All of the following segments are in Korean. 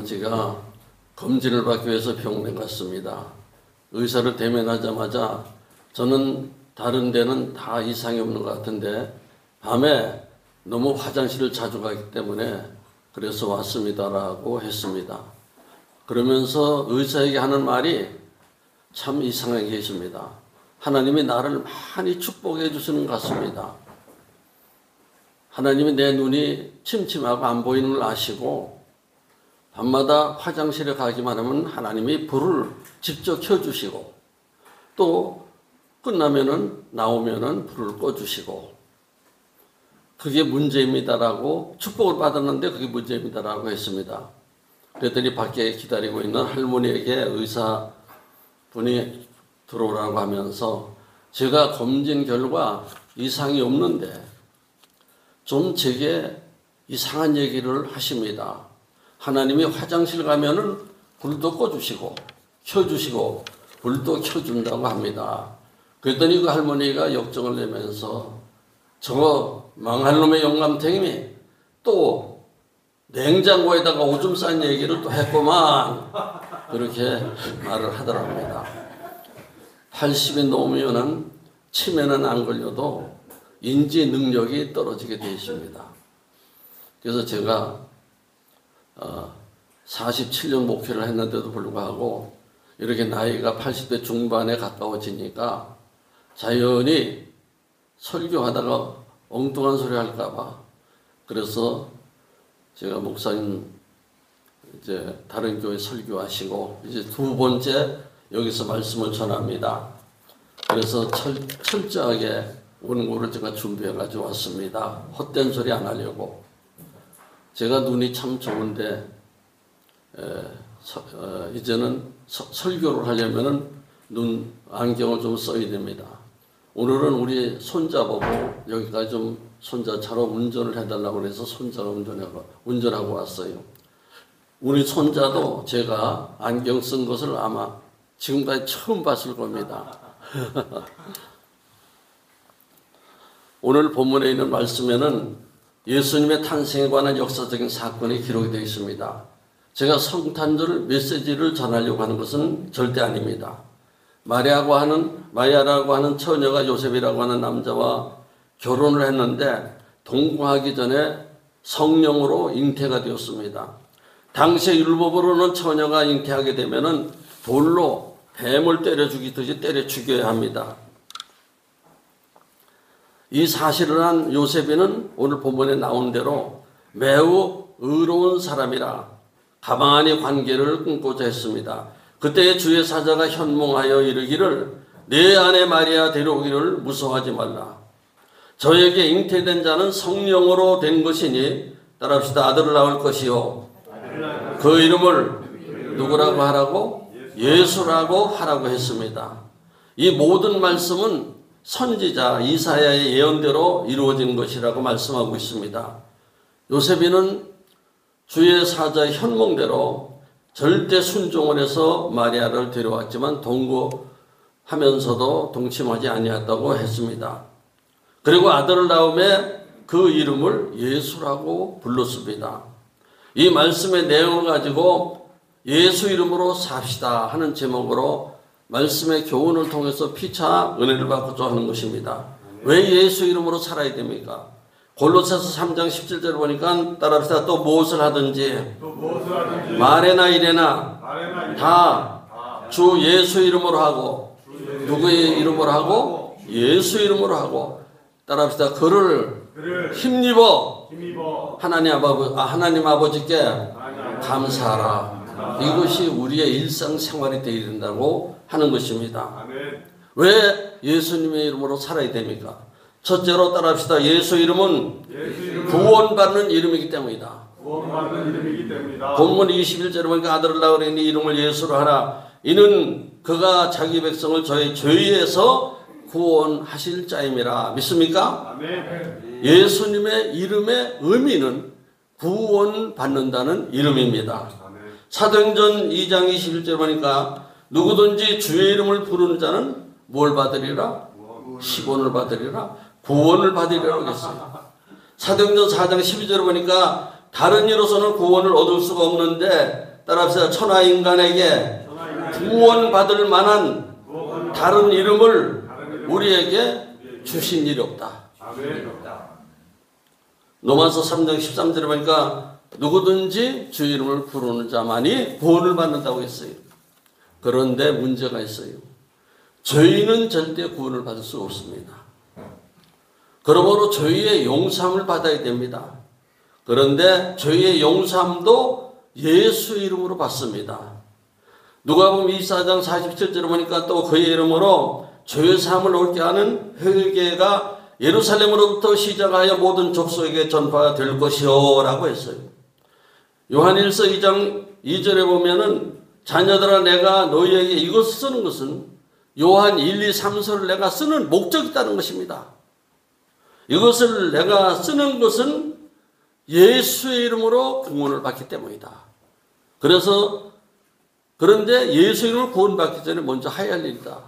제가 검진을 받기 위해서 병원에 갔습니다. 의사를 대면하자마자 저는 다른 데는 다 이상이 없는 것 같은데 밤에 너무 화장실을 자주 가기 때문에 그래서 왔습니다라고 했습니다. 그러면서 의사에게 하는 말이 참 이상하게 계십니다. 하나님이 나를 많이 축복해 주시는 것 같습니다. 하나님이 내 눈이 침침하고 안 보이는 걸 아시고 밤마다 화장실에 가기만 하면 하나님이 불을 직접 켜주시고 또 끝나면은 나오면은 불을 꺼주시고 그게 문제입니다라고 축복을 받았는데 그게 문제입니다라고 했습니다. 그랬더니 밖에 기다리고 있는 할머니에게 의사분이 들어오라고 하면서 제가 검진 결과 이상이 없는데 좀 제게 이상한 얘기를 하십니다. 하나님이 화장실 가면은 불도 꺼주시고 켜주시고 불도 켜준다고 합니다. 그랬더니 그 할머니가 역정을 내면서 저거 망할 놈의 영감탱이 또 냉장고에다가 오줌 싼 얘기를 또 했구만 그렇게 말을 하더랍니다. 80이 넘으면은 치매는 안 걸려도 인지 능력이 떨어지게 되어 있습니다. 그래서 제가 47년 목회를 했는데도 불구하고 이렇게 나이가 80대 중반에 가까워지니까 자연히 설교하다가 엉뚱한 소리 할까봐 그래서 제가 목사님 이제 다른 교회 설교하시고 이제 두 번째 여기서 말씀을 전합니다. 그래서 철저하게 원고를 제가 준비해 가지고 왔습니다. 헛된 소리 안 하려고. 제가 눈이 참 좋은데 이제는 설교를 하려면은 눈 안경을 좀 써야 됩니다. 오늘은 우리 손자 보고 여기까지 좀 손자처럼 운전을 해달라고 해서 손자가 운전하고 왔어요. 우리 손자도 제가 안경 쓴 것을 아마 지금까지 처음 봤을 겁니다. 오늘 본문에 있는 말씀에는 예수님의 탄생에 관한 역사적인 사건이 기록이 되어 있습니다. 제가 성탄절 메시지를 전하려고 하는 것은 절대 아닙니다. 마리아라고 하는 처녀가 요셉이라고 하는 남자와 결혼을 했는데 동거하기 전에 성령으로 잉태가 되었습니다. 당시의 율법으로는 처녀가 잉태하게 되면은 돌로 뱀을 때려 죽이듯이 때려 죽여야 합니다. 이 사실을 한 요셉이는 오늘 본문에 나온 대로 매우 의로운 사람이라 가만히 관계를 끊고자 했습니다. 그때 주의 사자가 현몽하여 이르기를 내 아내 마리아 데려오기를 무서워하지 말라. 저에게 잉태된 자는 성령으로 된 것이니 따라합시다. 아들을 낳을 것이요 그 이름을 누구라고 하라고? 예수라고 하라고 했습니다. 이 모든 말씀은 선지자 이사야의 예언대로 이루어진 것이라고 말씀하고 있습니다. 요셉이는 주의 사자의 현몽대로 절대 순종을 해서 마리아를 데려왔지만 동거하면서도 동침하지 아니했다고 했습니다. 그리고 아들을 낳음에 그 이름을 예수라고 불렀습니다. 이 말씀의 내용을 가지고 예수 이름으로 삽시다 하는 제목으로 말씀의 교훈을 통해서 피차 은혜를 받고자 하는 것입니다. 왜 예수 이름으로 살아야 됩니까? 골로새서 3장 17절 보니까 따라합시다. 또 무엇을 하든지 말에나 이래나 다 주 예수 이름으로 하고 누구의 이름으로 하고? 예수 이름으로 하고 따라합시다. 그를 힘입어 하나님 아버지께 감사하라. 이것이 우리의 일상생활이 되어야 된다고 하는 것입니다. 왜 예수님의 이름으로 살아야 됩니까? 첫째로 따라합시다. 예수 이름은 구원받는 이름이기 때문이다. 본문 21절에 보니까 아들을 낳으려니 이름을 예수로 하라. 이는 그가 자기 백성을 저의 죄에서 구원하실 자임이라. 믿습니까? 예수님의 이름의 의미는 구원받는다는 이름입니다. 사도행전 2장 21절 보니까 누구든지 주의 이름을 부르는 자는 뭘 받으리라? 시본을 받으리라? 구원을 받으리라고 했어요. 사도행전 4장 12절에 보니까 다른 이로서는 구원을 얻을 수가 없는데 따라서 천하 인간에게 구원받을 만한 다른 이름을 우리에게 주신 일이 없다. 로마서 3장 13절에 보니까 누구든지 주 이름을 부르는 자만이 구원을 받는다고 했어요. 그런데 문제가 있어요. 저희는 절대 구원을 받을 수 없습니다. 그러므로 저희의 용서함을 받아야 됩니다. 그런데 저희의 용서함도 예수 이름으로 받습니다. 누가복음 24장 47절에 보니까 또 그의 이름으로 죄사함을 얻게 하는 회개가 예루살렘으로부터 시작하여 모든 족속에게 전파될 것이요 라고 했어요. 요한일서 2장 2절에 보면은 자녀들아 내가 너희에게 이것을 쓰는 것은 요한 1, 2, 3서를 내가 쓰는 목적이 있다는 것입니다. 이것을 내가 쓰는 것은 예수의 이름으로 구원을 받기 때문이다. 그런데 예수 이름으로 구원받기 전에 먼저 해야 할 일이다.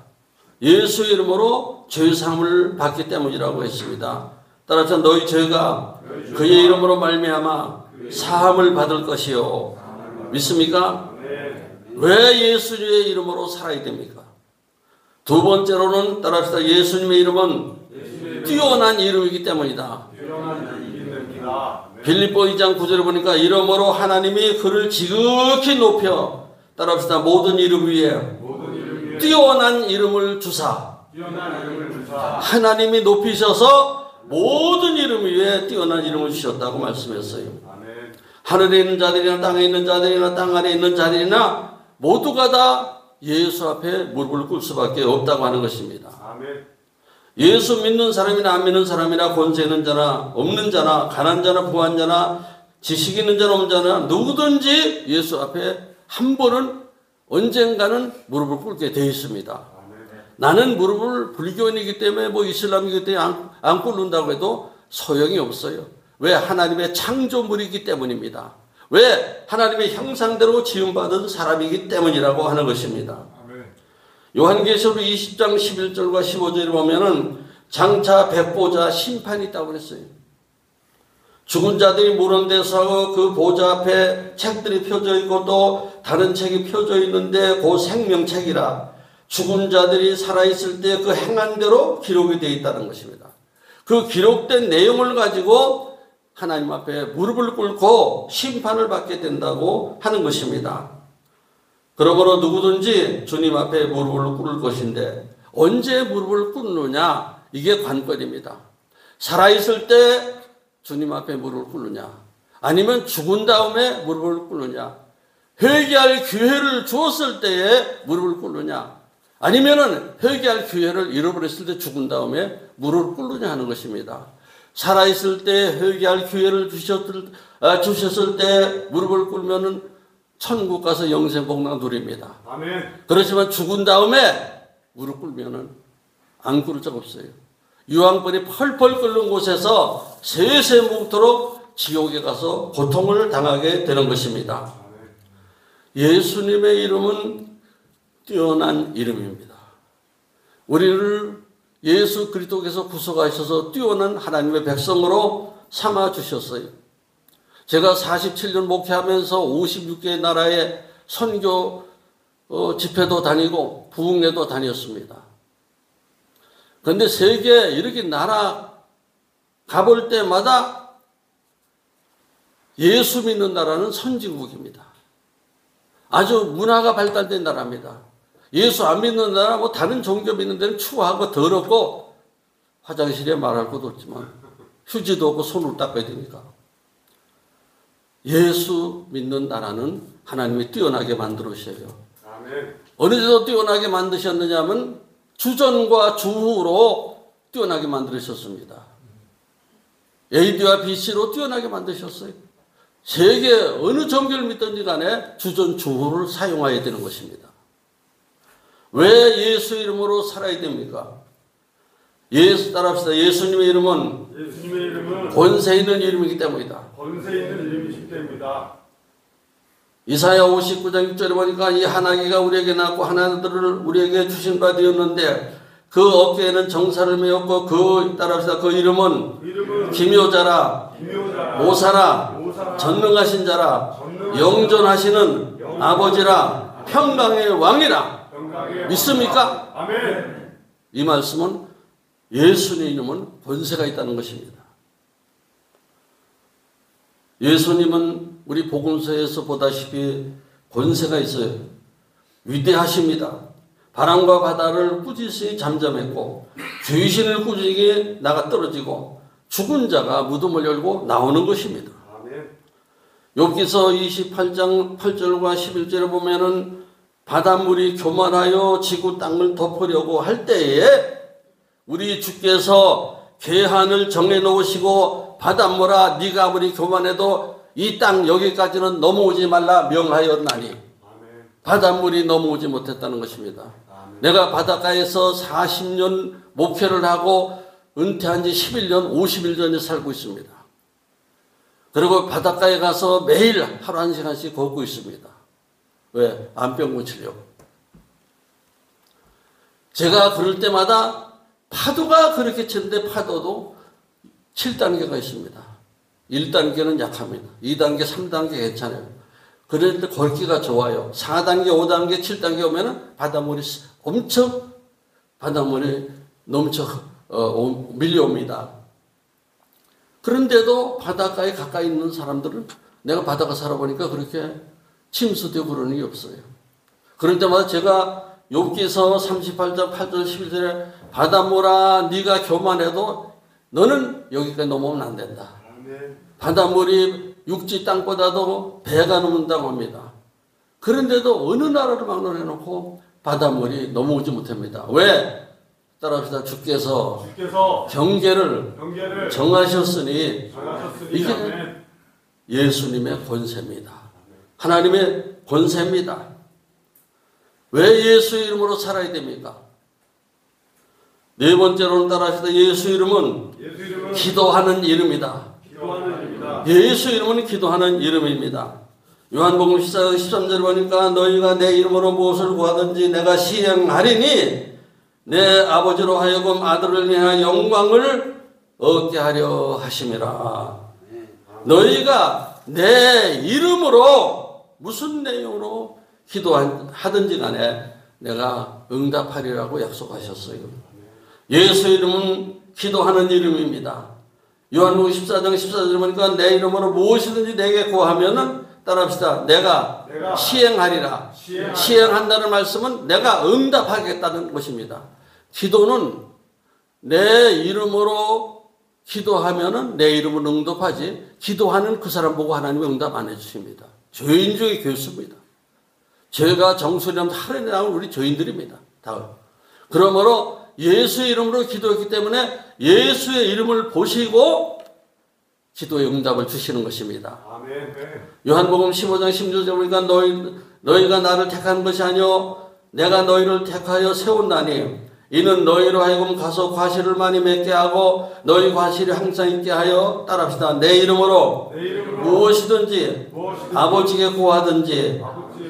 예수 이름으로 죄사함을 받기 때문이라고 했습니다. 따라서 너희 죄가 그의 이름으로 말미암아 사함을 받을 것이요. 믿습니까? 왜 예수님의 이름으로 살아야 됩니까? 두 번째로는 따라서 예수님의 이름은 뛰어난 이름이기 때문이다. 빌립보 2장 9절에 보니까 이름으로 하나님이 그를 지극히 높여 따라합시다. 모든 이름 위에 뛰어난 이름을 주사 하나님이 높이셔서 모든 이름 위에 뛰어난 이름을 주셨다고 말씀했어요. 하늘에 있는 자들이나 땅에 있는 자들이나 땅 아래 있는 자들이나 모두가 다 예수 앞에 무릎을 꿇을 수밖에 없다고 하는 것입니다. 예수 믿는 사람이나 안 믿는 사람이나 권세 있는 자나 없는 자나 가난한 자나 부한 자나 지식 있는 자나 없는 자나 누구든지 예수 앞에 한 번은 언젠가는 무릎을 꿇게 되어 있습니다. 나는 무릎을 불교인이기 때문에 이슬람이기 때문에 안 꿇는다고 해도 소용이 없어요. 왜? 하나님의 창조물이기 때문입니다. 왜? 하나님의 형상대로 지음받은 사람이기 때문이라고 하는 것입니다. 요한계시록 20장 11절과 15절에 보면은 장차 백보자 심판이 있다고 그랬어요. 죽은 자들이 모르는 데서 하고 그 보좌 앞에 책들이 펴져 있고 또 다른 책이 펴져 있는데 그 생명책이라 죽은 자들이 살아있을 때 그 행한 대로 기록이 되어 있다는 것입니다. 그 기록된 내용을 가지고 하나님 앞에 무릎을 꿇고 심판을 받게 된다고 하는 것입니다. 그러므로 누구든지 주님 앞에 무릎을 꿇을 것인데 언제 무릎을 꿇느냐 이게 관건입니다. 살아있을 때 주님 앞에 무릎을 꿇느냐 아니면 죽은 다음에 무릎을 꿇느냐 회개할 기회를 주었을 때에 무릎을 꿇느냐 아니면은 회개할 기회를 잃어버렸을 때 죽은 다음에 무릎을 꿇느냐 하는 것입니다. 살아있을 때 회개할 기회를 주셨을 때 무릎을 꿇으면은 천국 가서 영생 복락 누립니다. 아멘. 그렇지만 죽은 다음에 무릎 꿇으면은 안 꿇을 적 없어요. 유황불이 펄펄 끓는 곳에서 세세 묵도록 지옥에 가서 고통을 당하게 되는 것입니다. 예수님의 이름은 뛰어난 이름입니다. 우리를 예수 그리스도께서 구속하셔서 뛰어난 하나님의 백성으로 삼아 주셨어요. 제가 47년 목회하면서 56개의 나라에 선교 집회도 다니고 부흥회도 다녔습니다. 그런데 세계 이렇게 나라 가볼 때마다 예수 믿는 나라는 선진국입니다. 아주 문화가 발달된 나라입니다. 예수 안 믿는 나라 다른 종교 믿는 데는 추하고 더럽고 화장실에 말할 것도 없지만 휴지도 없고 손을 닦아야 되니까. 예수 믿는 나라는 하나님이 뛰어나게 만들으셔요. 아멘. 어느 정도 뛰어나게 만드셨느냐면 주전과 주후로 뛰어나게 만들으셨습니다. AD와 BC로 뛰어나게 만드셨어요. 세계 어느 종교를 믿든지 간에 주전 주후를 사용해야 되는 것입니다. 왜 예수 이름으로 살아야 됩니까? 따라합시다. 예수님의 이름은 권세 있는 이름이기 때문이다. 권세 있는 이름이기 때문이다. 이사야 59장 6절에 보니까 이 하나기가 우리에게 낳고 하나들을 우리에게 주신 바 되었는데 그 어깨에는 정사를 메었고 따라합시다. 그 이름은 기묘자라 모사라 전능하신 자라 영존하시는 아버지라 평강의 왕이라 믿습니까? 아멘. 이 말씀은 예수님의 이름은 권세가 있다는 것입니다. 예수님은 우리 복음서에서 보다시피 권세가 있어요. 위대하십니다. 바람과 바다를 꾸짖으니 잠잠했고 귀신을 꾸짖게 나가 떨어지고 죽은 자가 무덤을 열고 나오는 것입니다. 욥기서 28장 8절과 11절에 보면은 바닷물이 교만하여 지구 땅을 덮으려고 할 때에 우리 주께서 계한을 정해 놓으시고 바닷물아 네가 아무리 교만해도 이 땅 여기까지는 넘어오지 말라 명하였나니 바닷물이 넘어오지 못했다는 것입니다. 내가 바닷가에서 40년 목회를 하고 은퇴한 지 11년 50일 전에 살고 있습니다. 그리고 바닷가에 가서 매일 하루 1시간씩 걷고 있습니다. 왜? 암병 고치려고. 제가 그럴 때마다 파도가 그렇게 치는데 파도도 7단계가 있습니다. 1단계는 약합니다. 2단계, 3단계 괜찮아요. 그런데 걷기가 좋아요. 4단계, 5단계, 7단계 오면은 바닷물이 넘쳐 밀려옵니다. 그런데도 바닷가에 가까이 있는 사람들은 내가 바닷가 살아보니까 그렇게 침수되고 그러는 게 없어요. 그럴 때마다 제가 욥기서 38장 8절 11절에 바닷물아 네가 교만해도 너는 여기까지 넘어오면 안 된다. 바닷물이 육지 땅보다도 배가 넘는다고 합니다. 그런데도 어느 나라를 막론해놓고 바닷물이 넘어오지 못합니다. 왜? 따라합시다. 주께서 경계를 정하셨으니 이게 예수님의 권세입니다. 하나님의 권세입니다. 왜 예수 이름으로 살아야 됩니까? 네 번째로는 따라합시다. 예수 이름은 기도하는 이름이다. 예수 이름은 기도하는 이름입니다. 요한복음 14장 13절 보니까 너희가 내 이름으로 무엇을 구하든지 내가 시행하리니 내 아버지로 하여금 아들을 위하여 영광을 얻게 하려 하심이라. 너희가 내 이름으로 무슨 내용으로 기도하든지 간에 내가 응답하리라고 약속하셨어요. 예수 이름은 기도하는 이름입니다. 요한복음 14장 14절 보니까 내 이름으로 무엇이든지 내게 구하면은 따라합시다. 내가 시행하리라. 시행한다는 말씀은 내가 응답하겠다는 것입니다. 기도는 내 이름으로 기도하면은 내 이름은 응답하지, 기도하는 그 사람 보고 하나님이 응답 안 해주십니다. 죄인 중에 괴수입니다. 죄가 정수리라면 하늘에 나온 우리 죄인들입니다. 다. 그러므로 예수 이름으로 기도했기 때문에 예수의 이름을 보시고 기도의 응답을 주시는 것입니다. 아멘. 요한복음 15장 16절 보니까 너희가 나를 택한 것이 아니요 내가 너희를 택하여 세웠나니 이는 너희로 하여금 가서 과실을 많이 맺게 하고 너희 과실이 항상 있게 하여 따라합시다. 내 이름으로 무엇이든지 아버지께 구하든지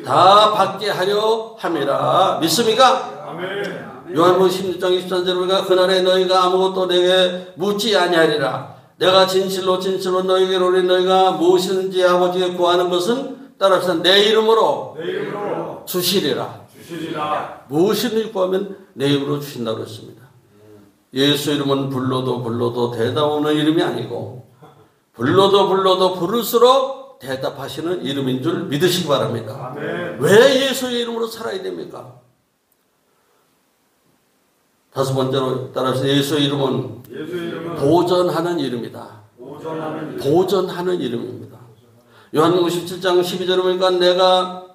다 받게 하려 함이라. 믿습니까? 아멘. 요한복음 16장 23절 보니까 그날에 너희가 아무것도 내게 묻지 아니하리라. 내가 진실로 너희에게 이르노니 너희가 무엇이든지 아버지께 구하는 것은 따라합시다. 내 이름으로 주시리라. 무엇이든지 구하면 내 이름으로 주신다고 했습니다. 예수 이름은 불러도 대답하는 이름이 아니고 불러도 부를수록 대답하시는 이름인 줄 믿으시기 바랍니다. 아멘. 왜 예수의 이름으로 살아야 됩니까? 다섯 번째로 따라서 예수의 이름은 보전하는 이름이다. 보전하는 이름입니다. 요한복음 17장 12절에 보니까 내가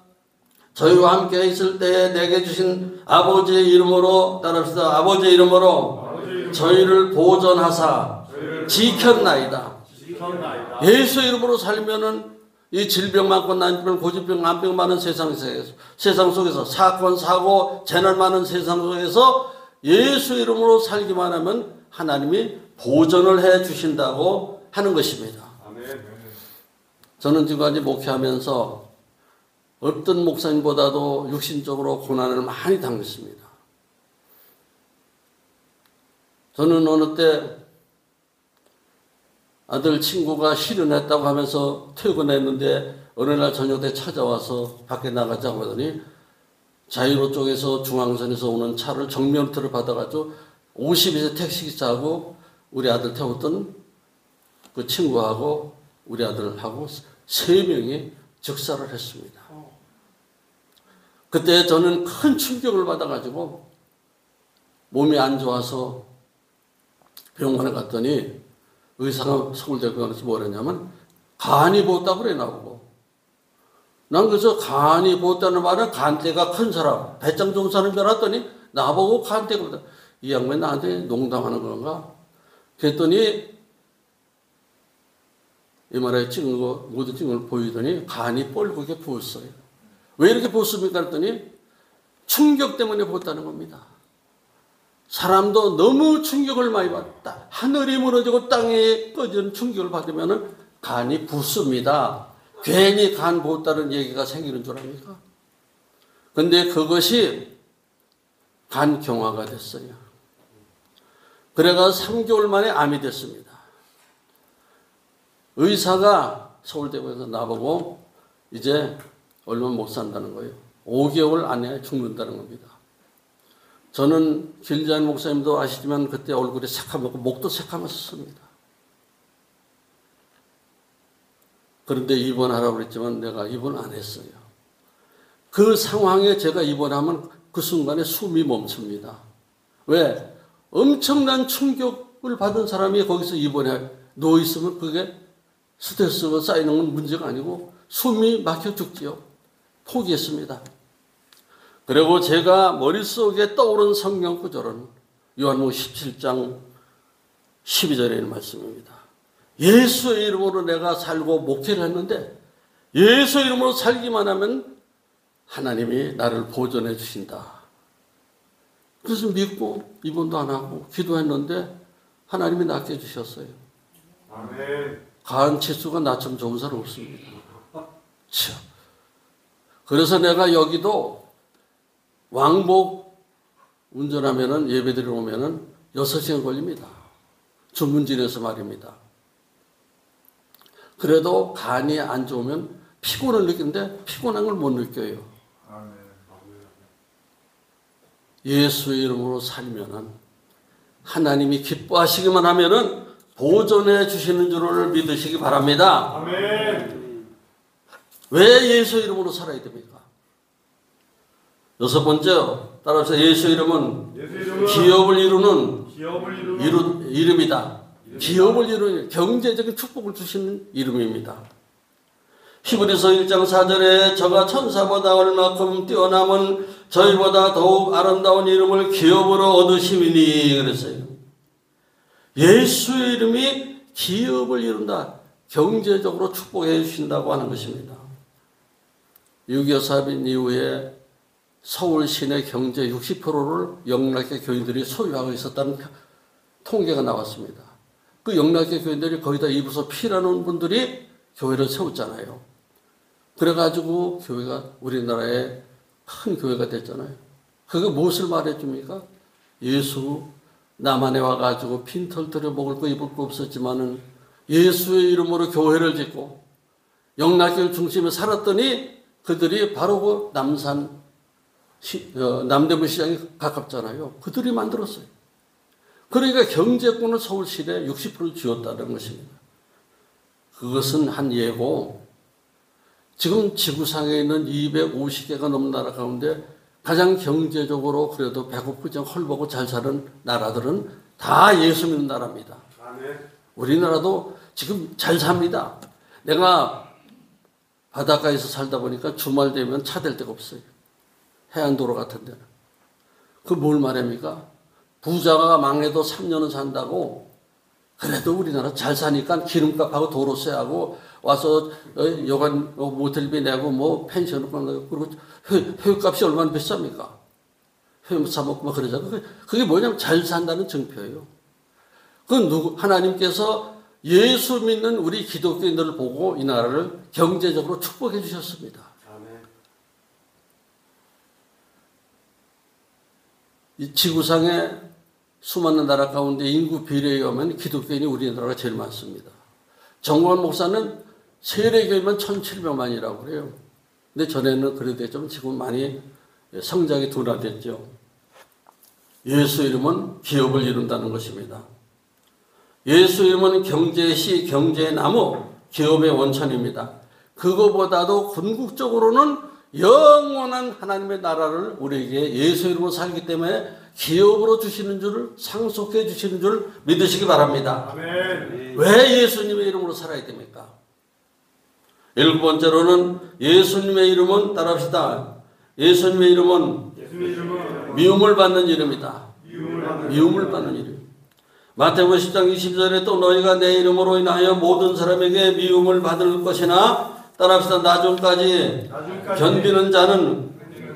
저희와 함께 있을 때에 내게 주신 아버지의 이름으로 따라합시다. 아버지의 이름으로 저희를 보전하사 지켰나이다. 예수 이름으로 살면은 이 질병 많고 난병, 고질병, 암병 많은 세상 속에서 사건, 사고, 재난 많은 세상 속에서 예수 이름으로 살기만 하면 하나님이 보전을 해 주신다고 하는 것입니다. 저는 지금까지 목회하면서 어떤 목사님보다도 육신적으로 고난을 많이 당했습니다. 저는 어느 때 아들 친구가 실현했다고 하면서 퇴근했는데 어느 날 저녁 때 찾아와서 밖에 나가자고 하더니 자유로 쪽에서 중앙선에서 오는 차를 정면으로 받아가지고 52세 택시기사하고 우리 아들 태웠던 그 친구하고 우리 아들하고 3명이 즉사를 했습니다. 그때 저는 큰 충격을 받아가지고 몸이 안 좋아서 병원에 갔더니 의사가 서울대병원에서 뭐랬냐면 간이 부었다고 그래 나보고. 난 그래서 간이 부었다는 말은 간대가 큰 사람, 배짱 좋은 사람인 줄 알았더니 나보고 간대가 부었다. 이 양반이 나한테 농담하는 건가? 그랬더니 MRI 찍은 거, 모든 찍은 걸 보이더니 간이 뻘겋게 부었어요. 왜 이렇게 부었습니까? 그랬더니 충격 때문에 부었다는 겁니다. 사람도 너무 충격을 많이 받다. 하늘이 무너지고 땅에 꺼지는 충격을 받으면 간이 붓습니다. 괜히 간 부었다는 얘기가 생기는 줄 압니까? 근데 그것이 간경화가 됐어요. 그래가 3개월 만에 암이 됐습니다. 의사가 서울대병원에서 나보고 이제 얼마 못 산다는 거예요. 5개월 안에 죽는다는 겁니다. 저는 길자인 목사님도 아시지만 그때 얼굴이 새카맣고 목도 새카맣습니다. 그런데 입원하라고 그랬지만 내가 입원 안 했어요. 그 상황에 제가 입원하면 그 순간에 숨이 멈춥니다. 왜? 엄청난 충격을 받은 사람이 거기서 입원해 누워있으면 그게 스트레스가 쌓이는 건 문제가 아니고 숨이 막혀 죽지요. 포기했습니다. 그리고 제가 머릿속에 떠오른 성경 구절은 요한복음 17장 12절에 있는 말씀입니다. 예수의 이름으로 내가 살고 목회를 했는데 예수의 이름으로 살기만 하면 하나님이 나를 보존해 주신다. 그래서 믿고 입원도 안 하고 기도했는데 하나님이 낫게 해주셨어요. 아멘. 간 치수가 나처럼 좋은 사람 없습니다. 참. 그래서 내가 여기도 왕복 운전하면은 예배드리러 오면은 6시간 걸립니다. 주문진에서 말입니다. 그래도 간이 안 좋으면 피곤을 느끼는데 피곤한 걸 못 느껴요. 예수의 이름으로 살면은 하나님이 기뻐하시기만 하면은 보존해 주시는 줄을 믿으시기 바랍니다. 아멘. 왜 예수 이름으로 살아야 됩니까? 6번째, 따라서 예수 이름은 기업을 이루는 이름이다. 기업을 이루는 경제적인 축복을 주시는 이름입니다. 히브리서 1장 4절에 저가 천사보다 얼마큼 뛰어남은 저희보다 더욱 아름다운 이름을 기업으로 얻으심이니 그랬어요. 예수의 이름이 기업을 이룬다. 경제적으로 축복해 주신다고 하는 것입니다. 6.25 사변 이후에 서울 시내 경제 60%를 영락계 교인들이 소유하고 있었다는 통계가 나왔습니다. 그 영락계 교인들이 거의 다 이부서 피라는 분들이 교회를 세웠잖아요. 그래가지고 교회가 우리나라의 큰 교회가 됐잖아요. 그게 무엇을 말해줍니까? 예수 남한에 와가지고 핀털터려 먹을 거 입을 거 없었지만은 예수의 이름으로 교회를 짓고 영락교를 중심에 살았더니 그들이 바로 그 남산 남대문 시장에 가깝잖아요. 그들이 만들었어요. 그러니까 경제권을 서울시내 60%를 쥐었다는 것입니다. 그것은 한 예고. 지금 지구상에 있는 250개가 넘는 나라 가운데 가장 경제적으로 그래도 배고프지 않고 헐벗고 잘 사는 나라들은 다 예수 믿는 나라입니다. 우리나라도 지금 잘 삽니다. 내가 바닷가에서 살다 보니까 주말 되면 차 댈 데가 없어요. 해안도로 같은 데는. 그 뭘 말합니까? 부자가 망해도 3년은 산다고. 그래도 우리나라 잘 사니까 기름값하고 도로세하고 와서 여관 모텔비 내고 뭐 펜션 내고 그리고 회값이 얼마나 비쌉니까? 회 사먹고 막 그러잖아요. 그게 뭐냐면 잘 산다는 증표예요. 그 하나님께서 예수 믿는 우리 기독교인들을 보고 이 나라를 경제적으로 축복해 주셨습니다. 이 지구상에 수많은 나라 가운데 인구 비례에 의하면 기독교인이 우리나라가 제일 많습니다. 정광훈 목사는 세례교회만 1,700만이라고 그래요. 근데 전에는 그래도 좀 지금 많이 성장이 둔화됐죠. 예수 이름은 기업을 이룬다는 것입니다. 예수 이름은 경제의 씨, 경제의 나무, 기업의 원천입니다. 그거보다도 궁극적으로는 영원한 하나님의 나라를 우리에게 예수 이름으로 살기 때문에 기업으로 주시는 줄, 상속해 주시는 줄 믿으시기 바랍니다. 아멘. 왜 예수님의 이름으로 살아야 됩니까? 일곱 번째로는 예수님의 이름은 따라합시다. 예수님의 이름은 미움을 받는 이름이다. 미움을 받는 이름. 마태복음 10장 20절에 또 너희가 내 이름으로 인하여 모든 사람에게 미움을 받을 것이나 따라합시다. 나중까지 견디는 자는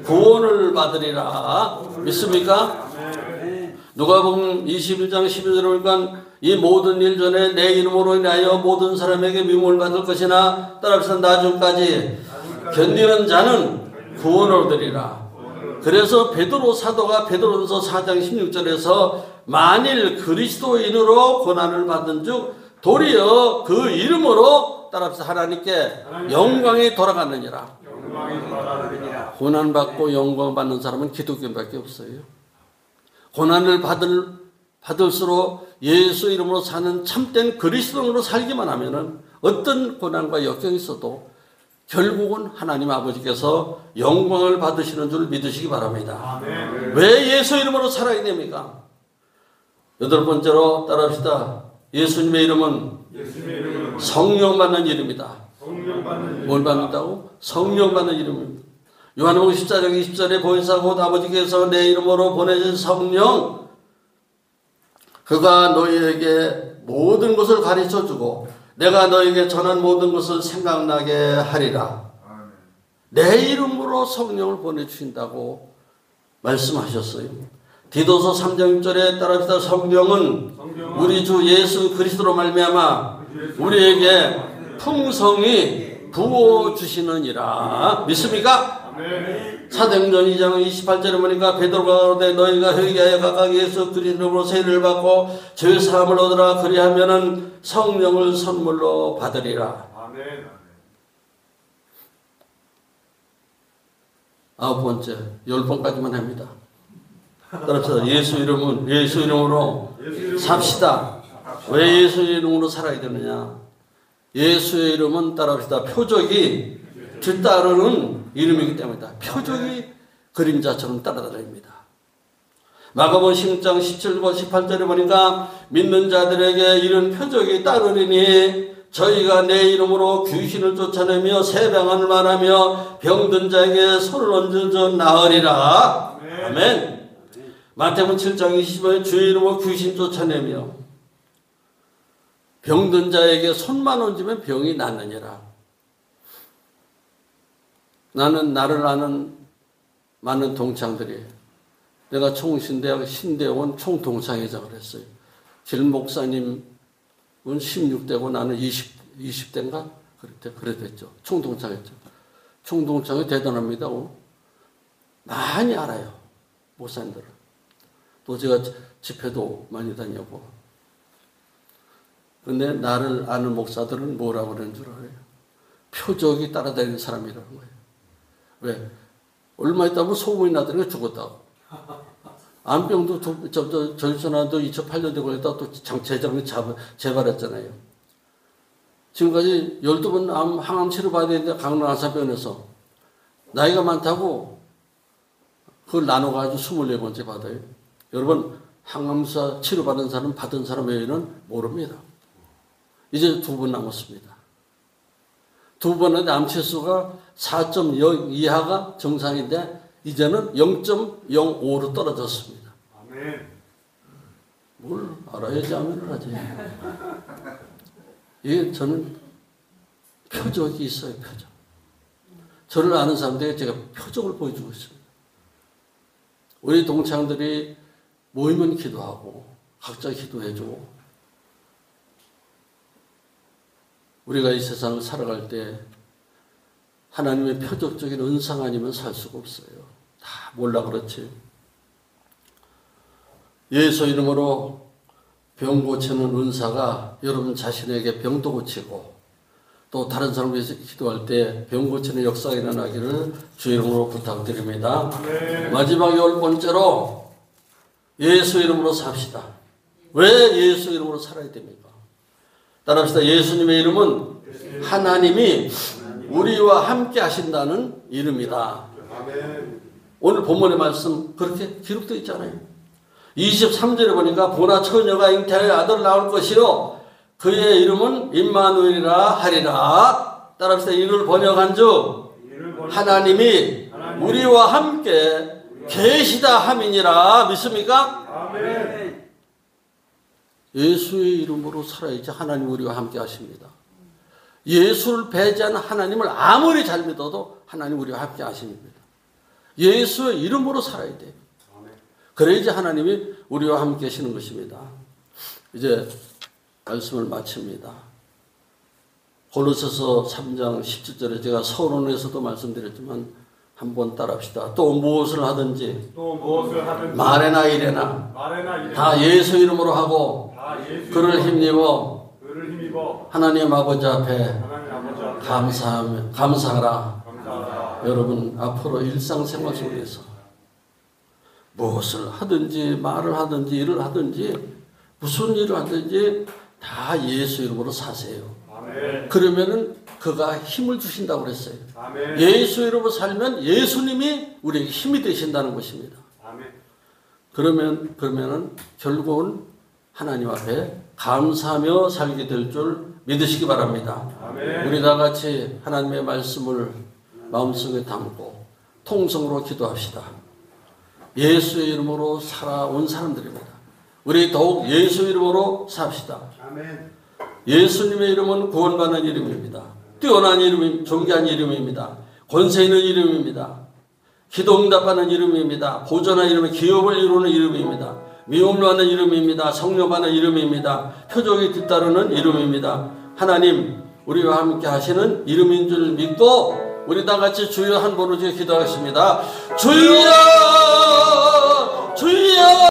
구원을 받으리라. 믿습니까? 누가복음 21장 12절에 보니까 이 모든 일 전에 내 이름으로 인하여 모든 사람에게 미움을 받을 것이나 따라서 나중까지 견디는 자는 구원을 얻으리라. 그래서 베드로 사도가 베드로전서 4장 16절에서 만일 그리스도인으로 고난을 받은 즉 도리어 그 이름으로 따라서 하나님께 영광이 돌아가느니라. 고난받고 영광받는 사람은 기독교인밖에 없어요. 고난을 받을수록 예수 이름으로 사는 참된 그리스도인으로 살기만 하면은 어떤 고난과 역경이 있어도 결국은 하나님 아버지께서 영광을 받으시는 줄 믿으시기 바랍니다. 아멘. 왜 예수 이름으로 살아야 됩니까? 여덟 번째로 따라합시다. 예수님의 이름은 성령 받는 이름이다. 뭘 받는다고? 성령 받는 이름입니다. 요한복음 14장 20절에 보혜사 곧 아버지께서 내 이름으로 보내신 성령 그가 너희에게 모든 것을 가르쳐주고 내가 너희에게 전한 모든 것을 생각나게 하리라. 내 이름으로 성령을 보내주신다고 말씀하셨어요. 디도서 3장 6절에 따라합시다. 성령은 우리 주 예수 그리스도로 말미암아 우리에게 풍성히 부어주시느니라. 믿습니까? 사도행전 2장 28절에 보니까 베드로가 가로되 너희가 회개하여 각각 예수 그리스도로 세례를 받고 죄 사함을 얻으라. 그리하면은 성령을 선물로 받으리라. 아멘. 아홉 번째, 10번까지만 합니다. 따라서 예수 이름으로 삽시다. 왜 예수 이름으로 살아야 되느냐? 예수의 이름은 따라합시다. 표적이 뒤따르는 이름이기 때문이다. 표적이 그림자처럼 따라다닙니다. 마가복음 16장 17절 18절에 보니까 믿는 자들에게 이런 표적이 따르리니 저희가 내 이름으로 귀신을 쫓아내며 새 방언을 말하며 병든 자에게 손을 얹어서 나으리라. 아멘. 마태복음 7장 20절에 주의 이름으로 귀신 쫓아내며 병든 자에게 손만 얹으면 병이 낫느니라. 나는 나를 아는 많은 동창들이 내가 총신대학 신대원 총동창회장을 했어요. 길 목사님은 16대고 나는 20대인가? 그랬죠. 총동창회장. 총동창회 대단합니다. 많이 알아요. 목사님들은. 또 제가 집회도 많이 다녀고. 근데 나를 아는 목사들은 뭐라고 그러는 줄 알아요? 표적이 따라다니는 사람이라는 거예요. 왜? 얼마 있다 소문이 나더니 죽었다고. 암병도 전선환도 2008년에 걸렸다가 또 재장이 재발했잖아요. 지금까지 12번 항암 치료 받아야 되는데 강남안산병원에서 나이가 많다고 그걸 나눠가지고 24번째 받아요. 여러분 항암사 치료 받은 사람 외에는 모릅니다. 이제 2번 남았습니다. 2번의 암치수가 4.0 이하가 정상인데 이제는 0.05로 떨어졌습니다. 아멘. 뭘 알아야지 아멘을 하지. 이게 저는 표적이 있어요. 표적. 저를 아는 사람들에게 제가 표적을 보여주고 있습니다. 우리 동창들이 모이면 기도하고 각자 기도해주고 우리가 이 세상을 살아갈 때 하나님의 표적적인 은상 아니면 살 수가 없어요. 다 몰라 그렇지. 예수 이름으로 병 고치는 은사가 여러분 자신에게 병도 고치고 또 다른 사람 위해서 기도할 때 병 고치는 역사가 일어나기를 주 이름으로 부탁드립니다. 마지막 10번째로 예수 이름으로 삽시다. 왜 예수 이름으로 살아야 됩니까? 따라합시다. 예수님의 이름은 하나님이 우리와 함께 하신다는 이름이다. 오늘 본문의 말씀 그렇게 기록되어 있잖아요. 23절에 보니까 보나 처녀가 잉태하여 아들을 낳을 것이요 그의 이름은 임마누엘이라 하리라. 따라합시다. 이를 번역한즉 하나님이 우리와 함께 계시다 함이니라. 믿습니까? 아멘. 예수의 이름으로 살아야지 하나님 우리와 함께 하십니다. 예수를 배제하는 하나님을 아무리 잘 믿어도 하나님 우리와 함께 하십니다. 예수의 이름으로 살아야 돼요. 그래야지 하나님이 우리와 함께 하시는 것입니다. 이제 말씀을 마칩니다. 골로새서 3장 17절에 제가 서론에서도 말씀드렸지만 한번 따라합시다. 또 무엇을 하든지 말에나 이래나 다 예수 이름으로 하고 그를 힘입어 하나님 아버지 앞에 감사하라. 여러분 앞으로 일상생활 속에서 무엇을 하든지 말을 하든지 일을 하든지 무슨 일을 하든지 다 예수 이름으로 사세요. 그러면은 그가 힘을 주신다고 그랬어요. 예수 이름으로 살면 예수님이 우리에게 힘이 되신다는 것입니다. 그러면은 결국은 하나님 앞에 감사하며 살게 될 줄 믿으시기 바랍니다. 우리 다 같이 하나님의 말씀을 마음속에 담고 통성으로 기도합시다. 예수의 이름으로 살아온 사람들입니다. 우리 더욱 예수 이름으로 삽시다. 예수님의 이름은 구원받는 이름입니다. 뛰어난 이름입니다. 존귀한 이름입니다. 권세 있는 이름입니다. 기도응답하는 이름입니다. 보존한 이름은 기업을 이루는 이름입니다. 미움을 하는 이름입니다. 성령받는 이름입니다. 표적이 뒤따르는 이름입니다. 하나님 우리와 함께 하시는 이름인 줄 믿고 우리 다 같이 주여 한 번으로 기도하겠습니다. 주여 주여